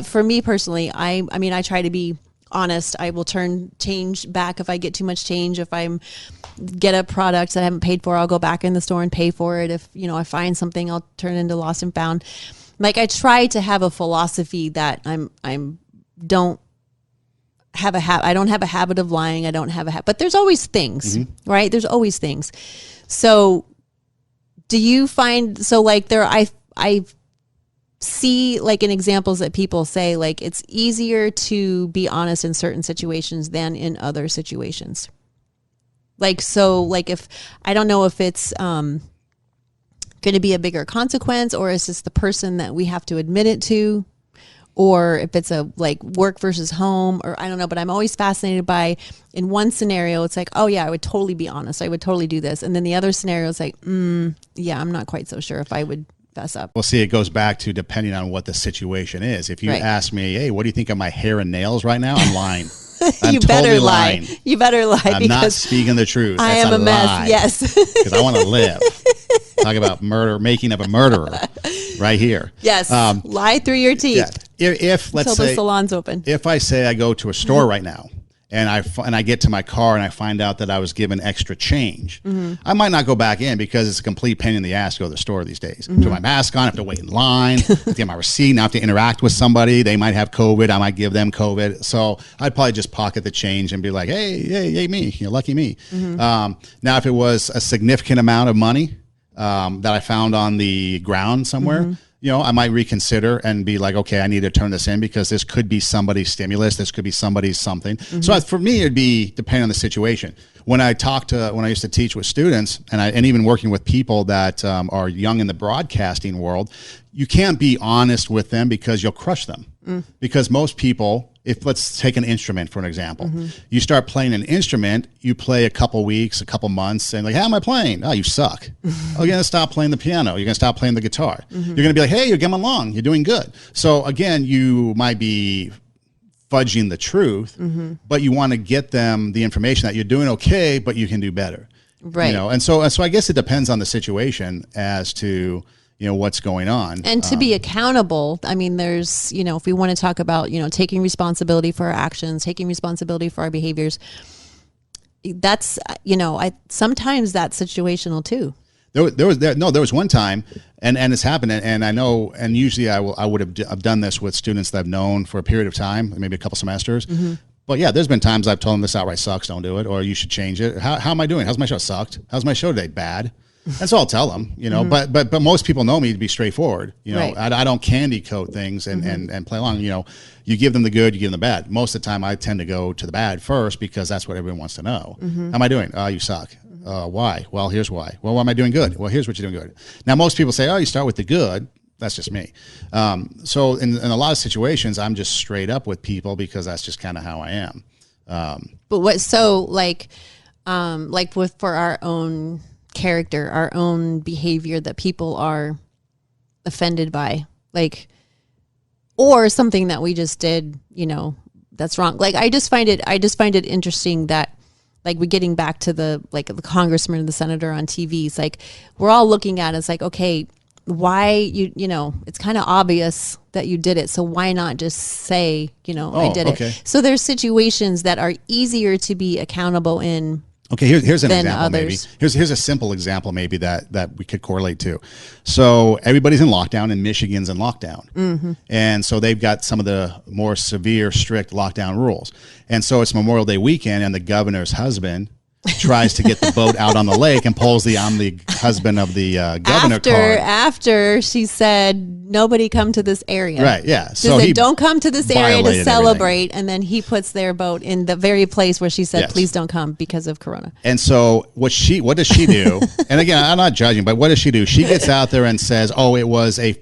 for me personally, I mean, I try to be honest. I will turn change back if I get too much change. If I get a product that I haven't paid for, I'll go back in the store and pay for it. If, I find something, I'll turn it into lost and found. Like, I try to have a philosophy that I don't have a habit of lying. I don't have a habit, but there's always things, right? There's always things. So do you find, so like I see like in examples that people say, like, it's easier to be honest in certain situations than in other situations. Like, so like if, I don't know if it's, going to be a bigger consequence, or is this the person that we have to admit it to? Or if it's a like work versus home, or I don't know, but I'm always fascinated by, in one scenario, it's like, oh yeah, I would totally be honest. I would totally do this. And then the other scenario is like, yeah, I'm not quite so sure if I would fess up. Well, see, it goes back to depending on what the situation is. If you ask me, hey, what do you think of my hair and nails right now? I'm lying. I'm You totally better lie. lying. You better lie. I'm not speaking the truth. I That's am a mess. Yes. Because I want to live. Talk about murder, making of a murderer right here. Yes. Lie through your teeth. Yeah. If let's until say the salon's open. If I say I go to a store right now and I get to my car and I find out that I was given extra change, I might not go back in because it's a complete pain in the ass to go to the store these days. Put my mask on, I have to wait in line, to get my receipt, now I have to interact with somebody. They might have COVID. I might give them COVID. So I'd probably just pocket the change and be like, hey, me, lucky me. Now, if it was a significant amount of money that I found on the ground somewhere, I might reconsider and be like, okay, I need to turn this in because this could be somebody's stimulus. This could be somebody's something. So for me, it'd be depending on the situation. When I used to teach with students and even working with people that are young in the broadcasting world, you can't be honest with them because you'll crush them. Because most people, if let's take an instrument for an example, you start playing an instrument, you play a couple weeks, a couple months, and like, how am I playing? Oh, you suck. Oh, you're gonna stop playing the piano. You're gonna stop playing the guitar. You're gonna be like, hey, you're getting along. You're doing good. So again, you might be fudging the truth, but you want to get them the information that you're doing okay, but you can do better. Right. And so I guess it depends on the situation as to what's going on. And to be accountable, I mean, there's, if we want to talk about, taking responsibility for our actions, taking responsibility for our behaviors, that's, sometimes that's situational too. There was one time, and it's happened, and I know, and usually I would have done this with students that I've known for a period of time, maybe a couple semesters. But yeah, there's been times I've told them this outright sucks, don't do it, or you should change it. How am I doing? How's my show? Sucked. How's my show today? Bad. And so I'll tell them, but most people know me to be straightforward. Right. I don't candy coat things and play along. You give them the good, you give them the bad. Most of the time I tend to go to the bad first because that's what everyone wants to know. How am I doing? Oh, you suck. Why? Well, here's why. Well, why am I doing good? Well, here's what you're doing good. Now, most people say, oh, you start with the good. That's just me. So in a lot of situations, I'm just straight up with people because that's just kind of how I am. But what, so like for our own character, our own behavior that people are offended by, like, or something that we just did, that's wrong. Like, I just find it interesting that, like, we're getting back to the congressman and the senator on TV. It's like, we're all looking at it. It's like, okay, why it's kind of obvious that you did it. So why not just say, I did it. So there's situations that are easier to be accountable in. Okay, here's an example. Others. Maybe here's a simple example maybe that we could correlate to. So everybody's in lockdown, and Michigan's in lockdown, and so they've got some of the more severe, strict lockdown rules. And so it's Memorial Day weekend, and the governor's husband tries to get the boat out on the lake and pulls the "I'm the husband of the governor" card. After she said, nobody come to this area. Right, yeah. So he don't come to this area to celebrate, everything. And then he puts their boat in the very place where she said, Yes. please don't come because of Corona. And so what does she do? And again, I'm not judging, but what does she do? She gets out there and says, oh, it was a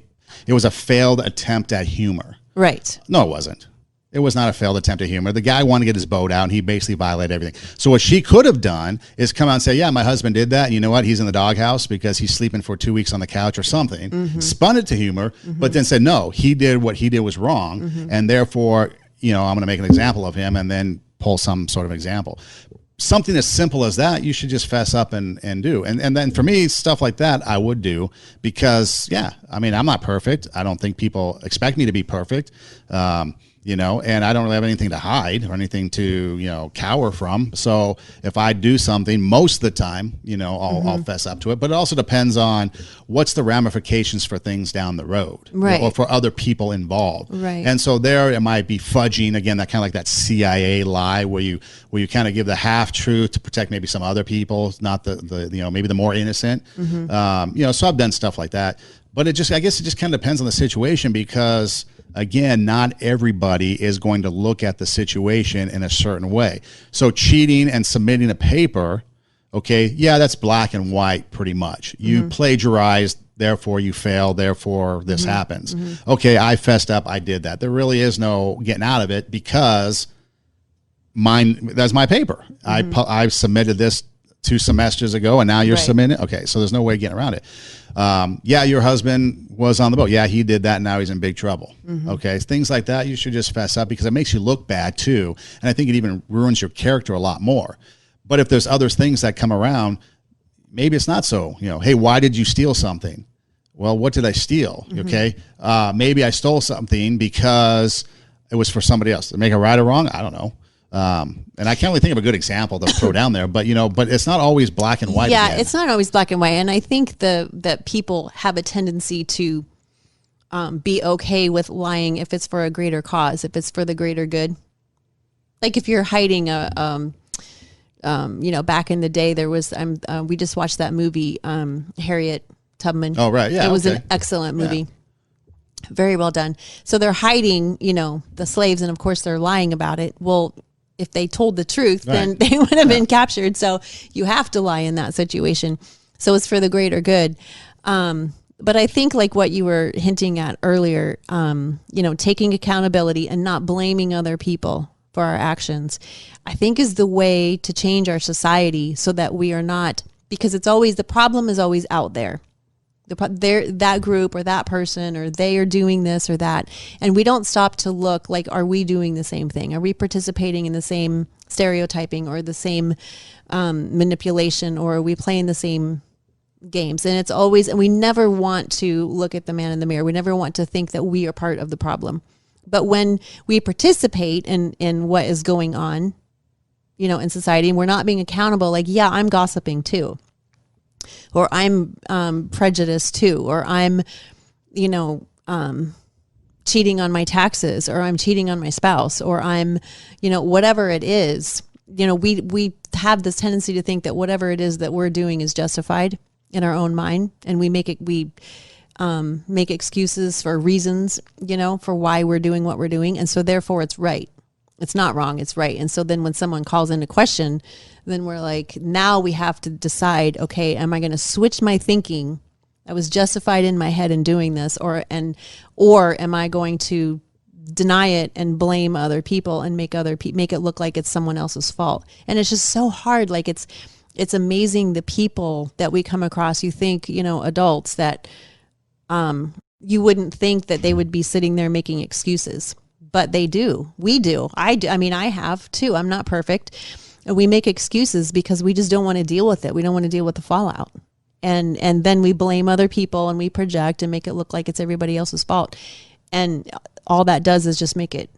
failed attempt at humor. Right. No, it wasn't. It was not a failed attempt at humor. The guy wanted to get his boat out, and he basically violated everything. So what she could have done is come out and say, yeah, my husband did that, and you know what? He's in the doghouse because he's sleeping for 2 weeks on the couch or something. Spun it to humor, but then said, no, he did what he did was wrong, and therefore, I'm going to make an example of him and then pull some sort of example. Something as simple as that, you should just fess up and do. And then for me, stuff like that, I would do because, I'm not perfect. I don't think people expect me to be perfect. and I don't really have anything to hide or anything to, cower from. So if I do something, most of the time, I'll fess up to it. But it also depends on what's the ramifications for things down the road, right, or for other people involved. Right. And so there it might be fudging, again, that kind of like that CIA lie where you kind of give the half truth to protect maybe some other people, not the maybe the more innocent. So I've done stuff like that. But I guess it just kind of depends on the situation, because again, not everybody is going to look at the situation in a certain way. So cheating and submitting a paper, okay, yeah, that's black and white pretty much. You plagiarized, therefore you fail, therefore this happens. Okay, I fessed up, I did that. There really is no getting out of it, because that's my paper. I submitted this 2 semesters ago, and now you're submitting it. Okay, so there's no way getting around it. Yeah, your husband was on the boat. Yeah, he did that, and now he's in big trouble. Okay, things like that, you should just fess up, because it makes you look bad too, and I think it even ruins your character a lot more. But if there's other things that come around, maybe it's not so. Hey, why did you steal something? Well, what did I steal? Okay, maybe I stole something because it was for somebody else. To make it right or wrong, I don't know. And I can't really think of a good example to throw down there, but but it's not always black and white. Yeah, again. it's not always black and white, and I think that people have a tendency to be okay with lying if it's for a greater cause, if it's for the greater good. Like if you're hiding back in the day, there was we just watched that movie, Harriet Tubman. Oh right, yeah, it was an excellent movie. Yeah. Very well done. So they're hiding, the slaves, and of course they're lying about it. Well, if they told the truth, then they would have been captured. So you have to lie in that situation. So it's for the greater good. But I think like what you were hinting at earlier, taking accountability and not blaming other people for our actions, I think is the way to change our society, so that we are not, because the problem is always out there. That group or that person, or they are doing this or that, and we don't stop to look like, are we doing the same thing? Are we participating in the same stereotyping or the same manipulation, or are we playing the same games? And it's always, and we never want to look at the man in the mirror. We never want to think that we are part of the problem. But when we participate in what is going on, in society, and we're not being accountable, like, yeah, I'm gossiping too. Or I'm prejudiced too, or I'm, cheating on my taxes, or I'm cheating on my spouse, or I'm, whatever it is. We have this tendency to think that whatever it is that we're doing is justified in our own mind, and we make excuses for reasons, for why we're doing what we're doing, and so therefore it's right. It's not wrong, it's right. And so then when someone calls into question, then we're like, now we have to decide, okay, am I going to switch my thinking? I was justified in my head in doing this, or am I going to deny it and blame other people and make it look like it's someone else's fault? And it's just so hard. Like it's amazing the people that we come across. You think, adults that you wouldn't think that they would be sitting there making excuses. But they do. We do. I do. I mean, I have too. I'm not perfect. And we make excuses because we just don't want to deal with it. We don't want to deal with the fallout. And then we blame other people, and we project and make it look like it's everybody else's fault. And all that does is just make it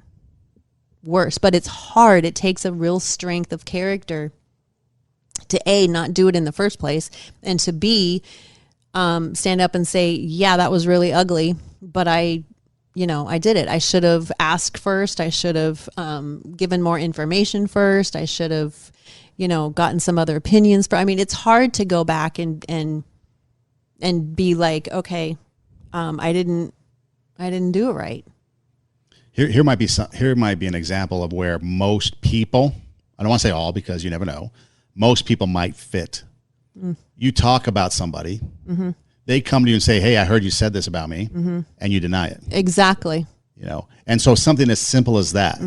worse. But it's hard. It takes a real strength of character to A, not do it in the first place, and to B, stand up and say, yeah, that was really ugly, but I did it. I should have asked first. I should have given more information first. I should have, gotten some other opinions. But I mean, it's hard to go back and be like, okay, I didn't do it right. Here might be an example of where most people, I don't want to say all because you never know, most people might fit. You talk about somebody. Mm-hmm. They come to you and say, hey, I heard you said this about me, and you deny it. Exactly. And so something as simple as that,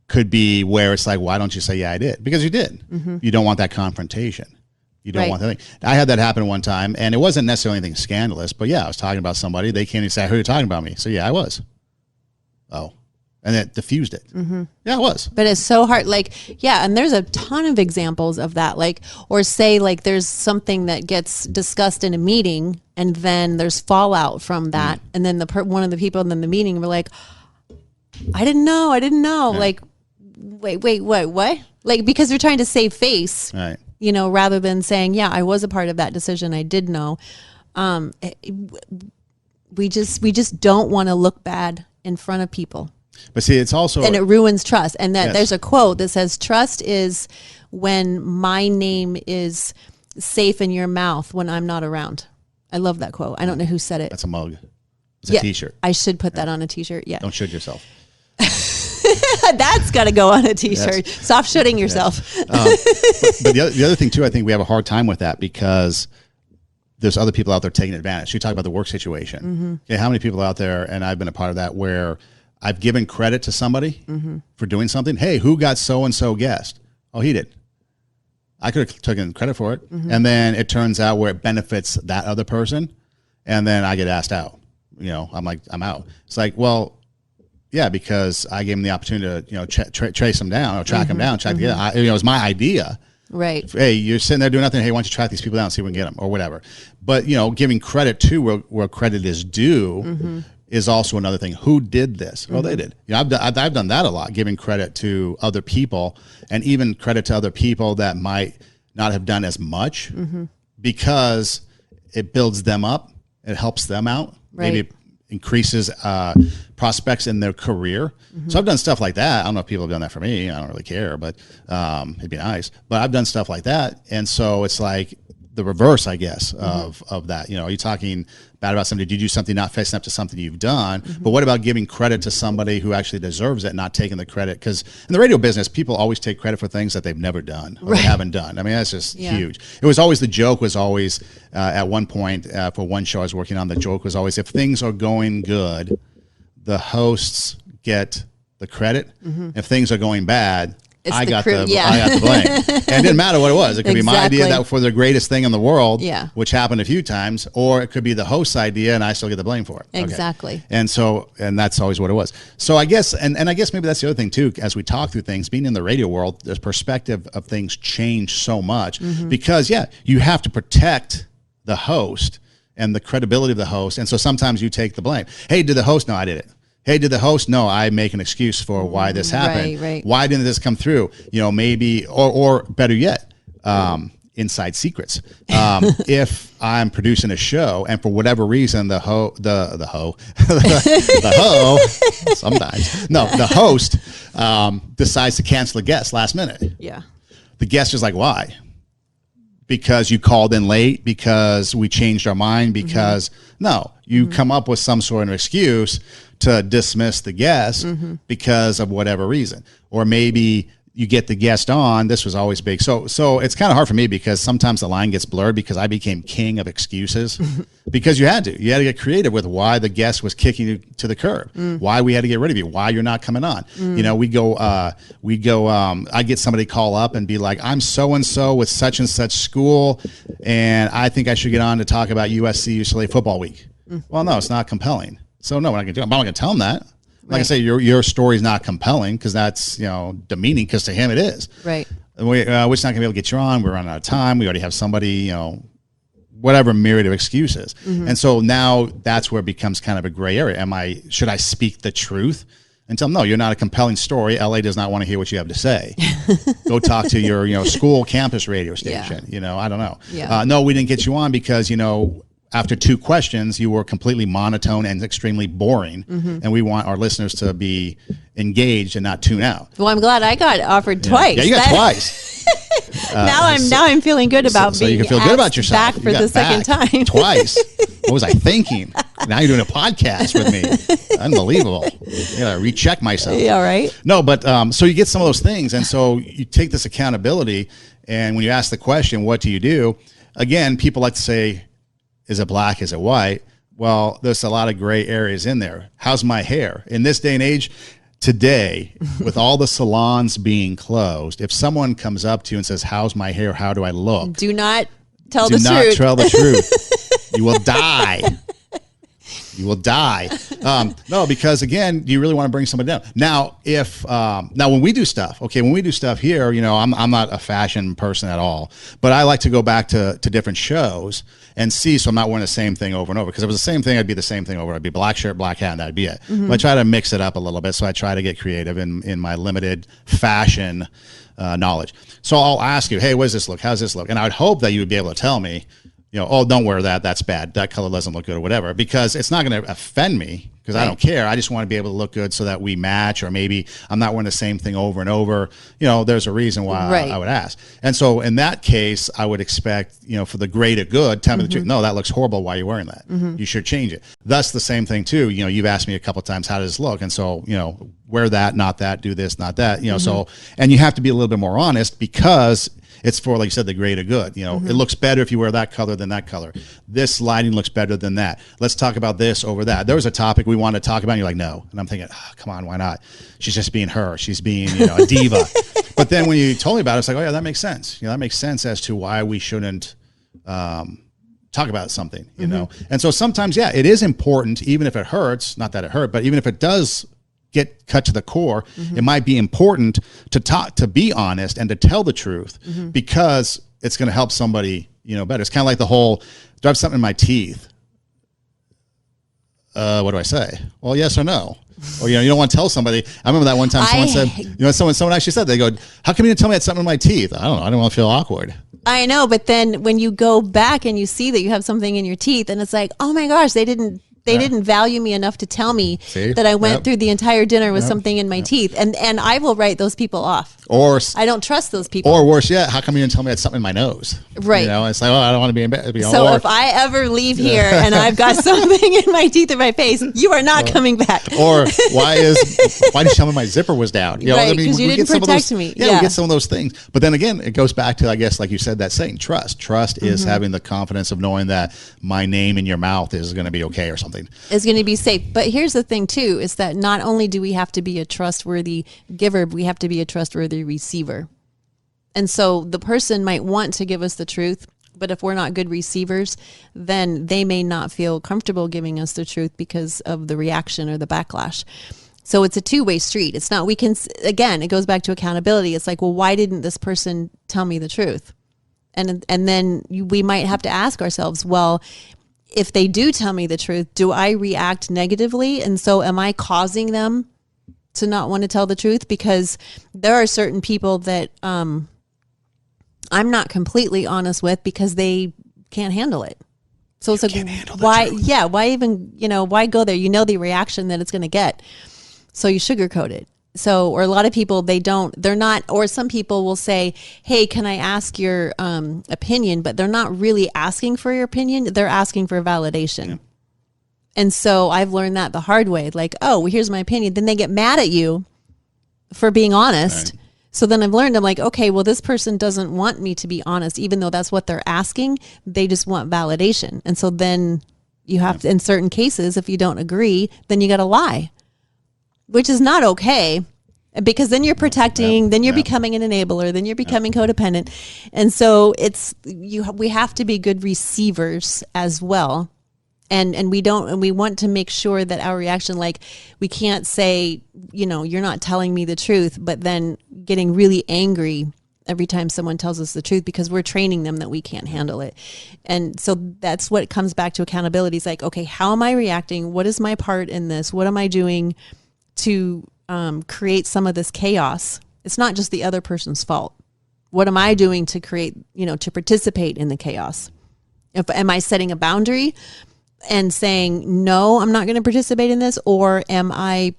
could be where it's like, why don't you say, yeah, I did? Because you did. Mm-hmm. You don't want that confrontation. You don't want that thing. I had that happen one time, and it wasn't necessarily anything scandalous, but yeah, I was talking about somebody. They came and said, I heard you talking about me. So yeah, I was. Oh. And it diffused it. Mm-hmm. Yeah, it was. But it's so hard. And there's a ton of examples of that. Or say there's something that gets discussed in a meeting, and then there's fallout from that. And then one of the people in the meeting were like, I didn't know. Yeah. Like, wait, what? Like, because they're trying to save face, Right. Rather than saying, yeah, I was a part of that decision. I did know. We just don't want to look bad in front of people. But see, it's also, and it ruins trust. And that Yes. there's a quote that says, trust is when my name is safe in your mouth when I'm not around. I love that quote. I don't know who said it. that's a mug. It's a t-shirt. I should put that on a t-shirt. Yeah. Don't shoot yourself. That's got to go on a t-shirt. Yes. Stop shooting yourself. But the other thing too, I think we have a hard time with that because there's other people out there taking advantage. You talk about the work situation. Okay, how many people out there, and I've been a part of that, where I've given credit to somebody for doing something. Hey, who got so-and-so guest? Oh, he did. I could have taken credit for it. And then it turns out where it benefits that other person. And then I get asked out. I'm like, I'm out. It's like, well, yeah, because I gave him the opportunity to, trace him down or track him down. It was my idea. Right. Hey, you're sitting there doing nothing. Hey, why don't you track these people down and see if we can get them or whatever. But, giving credit to where credit is due is also another thing. Who did this? Well, they did. I've done that a lot, giving credit to other people and even credit to other people that might not have done as much because it builds them up. It helps them out. Right. Maybe it increases prospects in their career. So I've done stuff like that. I don't know if people have done that for me. I don't really care, but it'd be nice. But I've done stuff like that. And so it's like the reverse, I guess, of that. Are you talking bad about somebody? Did you do something not facing up to something you've done? But what about giving credit to somebody who actually deserves it, not taking the credit? Because in the radio business, people always take credit for things that they've never done or they haven't done. I mean, that's just huge. It was always, the joke was always, at one point for one show I was working on, the joke was always, if things are going good, the hosts get the credit. If things are going bad, I got the blame. And it didn't matter what it was. It could be my idea that for the greatest thing in the world, which happened a few times, or it could be the host's idea and I still get the blame for it. Exactly. Okay. And that's always what it was. So I guess, and I guess maybe that's the other thing too, as we talk through things, being in the radio world, the perspective of things change so much because you have to protect the host and the credibility of the host. And so sometimes you take the blame. Hey, did the host? No, I did it. Hey, did the host? No, I make an excuse for why this happened. Right. Why didn't this come through? Maybe, or better yet, inside secrets. If I'm producing a show and for whatever reason the host decides to cancel a guest last minute. Yeah. The guest is like, why? Because you called in late, because we changed our mind, because no, you come up with some sort of excuse to dismiss the guest because of whatever reason. Or maybe you get the guest on. This was always big. So it's kind of hard for me because sometimes the line gets blurred because I became king of excuses because you had to get creative with why the guest was kicking you to the curb, why we had to get rid of you, why you're not coming on. I get somebody call up and be like, I'm so-and-so with such and such school. And I think I should get on to talk about UCLA football week. Well, no, it's not compelling. So no, we're not going to do it. I'm not going to tell them that. Like I say, your story is not compelling because that's demeaning because to him it is. Right. We're just not going to be able to get you on. We're running out of time. We already have somebody, whatever myriad of excuses. And so now that's where it becomes kind of a gray area. Should I speak the truth and tell them, no, you're not a compelling story. LA does not want to hear what you have to say. Go talk to your school campus radio station. I don't know. Yeah. No, we didn't get you on because after 2 questions, you were completely monotone and extremely boring. And we want our listeners to be engaged and not tune out. Well, I'm glad I got offered twice. Yeah, you got twice. Now I'm feeling good about so being you can feel good about yourself. Back for the second time. Twice. What was I thinking? Now you're doing a podcast with me. Unbelievable. I gotta recheck myself. Yeah, right. No, but so you get some of those things, and so you take this accountability. And when you ask the question, "What do you do?" Again, people like to say, is it black? Is it white? Well, there's a lot of gray areas in there. How's my hair? In this day and age, today, with all the salons being closed, if someone comes up to you and says, how's my hair? How do I look? Do not tell the truth. Do not tell the truth. You will die. You will die. No, because again, you really want to bring somebody down. Now, now when we do stuff, when we do stuff here, I'm not a fashion person at all, but I like to go back to different shows and see, so I'm not wearing the same thing over and over. Because if it was the same thing, I'd be the same thing over. I'd be black shirt, black hat, and that'd be it. But I try to mix it up a little bit, so I try to get creative in my limited fashion knowledge. So I'll ask you, hey, what does this look? How's this look? And I'd hope that you would be able to tell me, oh, don't wear that. That's bad. That color doesn't look good or whatever, because it's not going to offend me because I don't care. I just want to be able to look good so that we match, or maybe I'm not wearing the same thing over and over. There's a reason why I would ask. And so in that case, I would expect, for the greater good, tell me the truth. No, that looks horrible. Why are you wearing that? You should change it. Thus the same thing too. You've asked me a couple of times, how does this look? And so, wear that, not that, do this, not that, so, and you have to be a little bit more honest, because it's for, like you said, the greater good. It looks better if you wear that color than that color. This lighting looks better than that. Let's talk about this over that. There was a topic we wanted to talk about, and you're like, no. And I'm thinking, come on, why not? She's just being her. She's being, a diva. But then when you told me about it, it's like, oh yeah, that makes sense. That makes sense as to why we shouldn't talk about something, know? And so sometimes, it is important, even if it hurts, not that it hurt, but even if it does get cut to the core, it might be important to be honest and to tell the truth, because it's going to help somebody, better. It's kind of like the whole, do I have something in my teeth? What do I say? Well, yes or no. Or, you don't want to tell somebody. I remember that one time someone said, someone actually said, they go, how come you didn't tell me I had something in my teeth? I don't know. I don't want to feel awkward. I know. But then when you go back and you see that you have something in your teeth, and it's like, oh my gosh, they didn't value me enough to tell me that I went through the entire dinner with something in my teeth. And I will write those people off. Or I don't trust those people. Or worse yet, how come you didn't tell me I had something in my nose? Right. It's like, I don't want to be embarrassed. So if I ever leave here and I've got something in my teeth or my face, you are not coming back. Or why did you tell me my zipper was down? Right, because you didn't protect me. Yeah, we get some of those things. But then again, it goes back to, I guess, like you said, that saying, trust. Trust is having the confidence of knowing that my name in your mouth is going to be okay or something. It's going to be safe. But here's the thing too, is that not only do we have to be a trustworthy giver, we have to be a trustworthy receiver. And so the person might want to give us the truth, but if we're not good receivers, then they may not feel comfortable giving us the truth because of the reaction or the backlash. So it's a two-way street. It's not, again, it goes back to accountability. It's like, well, why didn't this person tell me the truth? And then we might have to ask ourselves, well, if they do tell me the truth, do I react negatively? And so am I causing them to not want to tell the truth? Because there are certain people that I'm not completely honest with because they can't handle it. So it's like, why? Yeah, why even? Why go there? The reaction that it's going to get, so you sugarcoat it. So, or a lot of people, they're not, or some people will say, hey, can I ask your opinion? But they're not really asking for your opinion. They're asking for validation. Yeah. And so I've learned that the hard way. Like, oh, well, here's my opinion. Then they get mad at you for being honest. Right. So then I've learned, I'm like, okay, well, this person doesn't want me to be honest, even though that's what they're asking. They just want validation. And so then you have to, in certain cases, if you don't agree, then you got to lie, which is not okay, because then you're protecting, then you're becoming an enabler, then you're becoming codependent. And so we have to be good receivers as well. And we want to make sure that our reaction, like, we can't say, you're not telling me the truth, but then getting really angry every time someone tells us the truth, because we're training them that we can't handle it. And so that's what comes back to accountability. It's like, okay, how am I reacting? What is my part in this? What am I doing to create some of this chaos? It's not just the other person's fault. What am I doing to create, to participate in the chaos? Am I setting a boundary and saying, no, I'm not going to participate in this? Or am I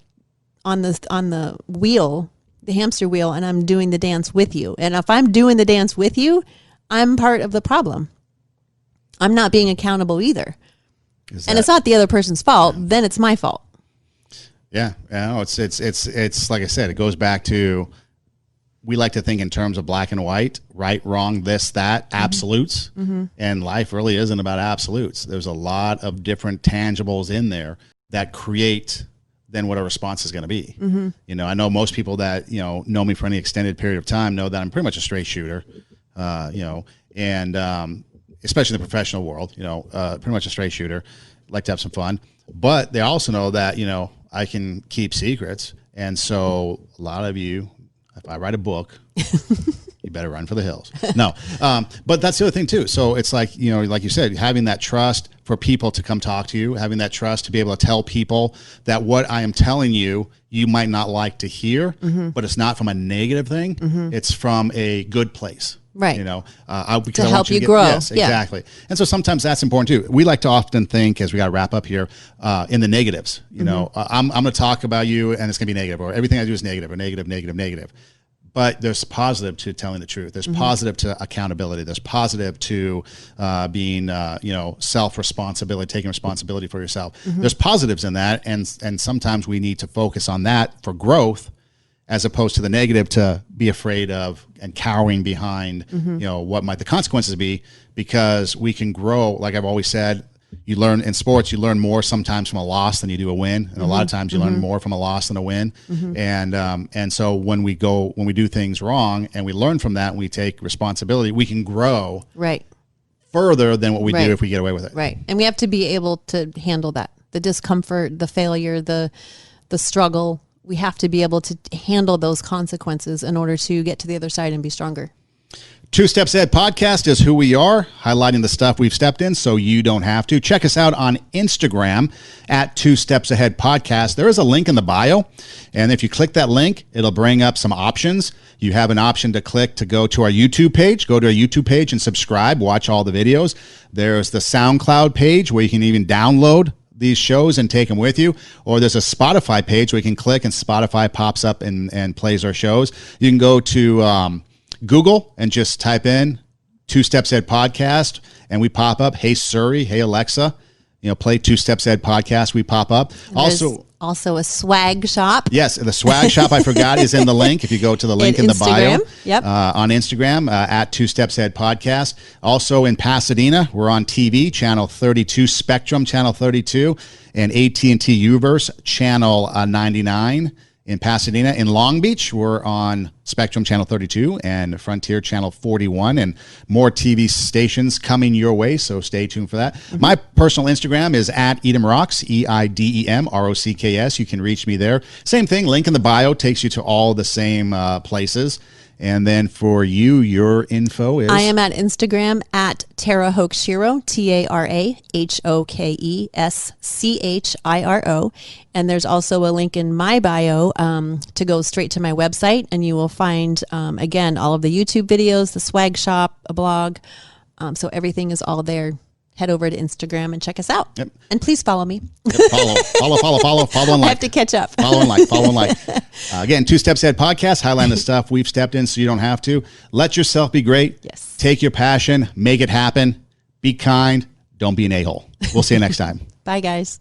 on the wheel, the hamster wheel, and I'm doing the dance with you? And if I'm doing the dance with you, I'm part of the problem. I'm not being accountable either. And it's not the other person's fault. Then it's my fault. Yeah. It's like I said, it goes back to, we like to think in terms of black and white, right, wrong, this, that, absolutes. Mm-hmm. And life really isn't about absolutes. There's a lot of different tangibles in there that create then what a response is going to be. Mm-hmm. I know most people that, know me for any extended period of time know that I'm pretty much a straight shooter, and especially in the professional world, pretty much a straight shooter. Like to have some fun. but they also know that, I can keep secrets. And so a lot of you, if I write a book, you better run for the hills. No. But that's the other thing too. So it's like, like you said, having that trust for people to come talk to you, having that trust to be able to tell people that what I am telling you, you might not like to hear, but it's not from a negative thing. It's from a good place. Right. Because to I help want you to grow. Yes, exactly. And so sometimes that's important too. We like to often think, as we got to wrap up here, in the negatives. I'm going to talk about you and it's going to be negative, or everything I do is negative, or negative, negative, negative. But there's positive to telling the truth. There's positive to accountability. There's positive to being, self-responsibility, taking responsibility for yourself. There's positives in that, and sometimes we need to focus on that for growth, as opposed to the negative, to be afraid of and cowering behind, what might the consequences be, because we can grow. Like I've always said, you learn in sports, you learn more sometimes from a loss than you do a win. And a lot of times you learn more from a loss than a win. And so when we do things wrong and we learn from that and we take responsibility, we can grow further than what we do if we get away with it. Right. And we have to be able to handle that, the discomfort, the failure, the struggle. We have to be able to handle those consequences in order to get to the other side and be stronger. Two Steps Ahead podcast is who we are, highlighting the stuff we've stepped in so you don't have to. Check us out on Instagram at 2 Steps Ahead podcast. There is a link in the bio, and if you click that link, it'll bring up some options. You have an option to click to go to our YouTube page. Go to our YouTube page and subscribe, watch all the videos. There's the SoundCloud page where you can even download these shows and take them with you, or there's a Spotify page where you can click and Spotify pops up and plays our shows. You can go to Google and just type in 2 Steps Ahead podcast, and we pop up. Hey Siri, hey Alexa, play 2 Steps Ahead podcast. We pop up. Also a swag shop. Yes, the swag shop, I forgot, is in the link. If you go to the link in the bio, on Instagram at 2 Steps Ahead podcast. Also in Pasadena, we're on TV, channel 32, Spectrum, channel 32, and AT&T Uverse, channel 99. In Pasadena. In Long Beach, we're on Spectrum Channel 32 and Frontier Channel 41, and more TV stations coming your way, so stay tuned for that. My personal Instagram is at EdomRocks, EIDEMROCKS. You can reach me there. Same thing, link in the bio takes you to all the same places. And then for you, your info is? I am at Instagram at Tara Hokeshiro, TaraHokeschiro. And there's also a link in my bio to go straight to my website. And you will find, again, all of the YouTube videos, the swag shop, a blog. So everything is all there. Head over to Instagram and check us out. Yep. And please follow me. Yep, follow and like. I have to catch up. Follow and like. Again, 2 Steps Ahead podcast, highlighting the stuff we've stepped in so you don't have to. Let yourself be great. Yes. Take your passion, make it happen. Be kind. Don't be an a-hole. We'll see you next time. Bye, guys.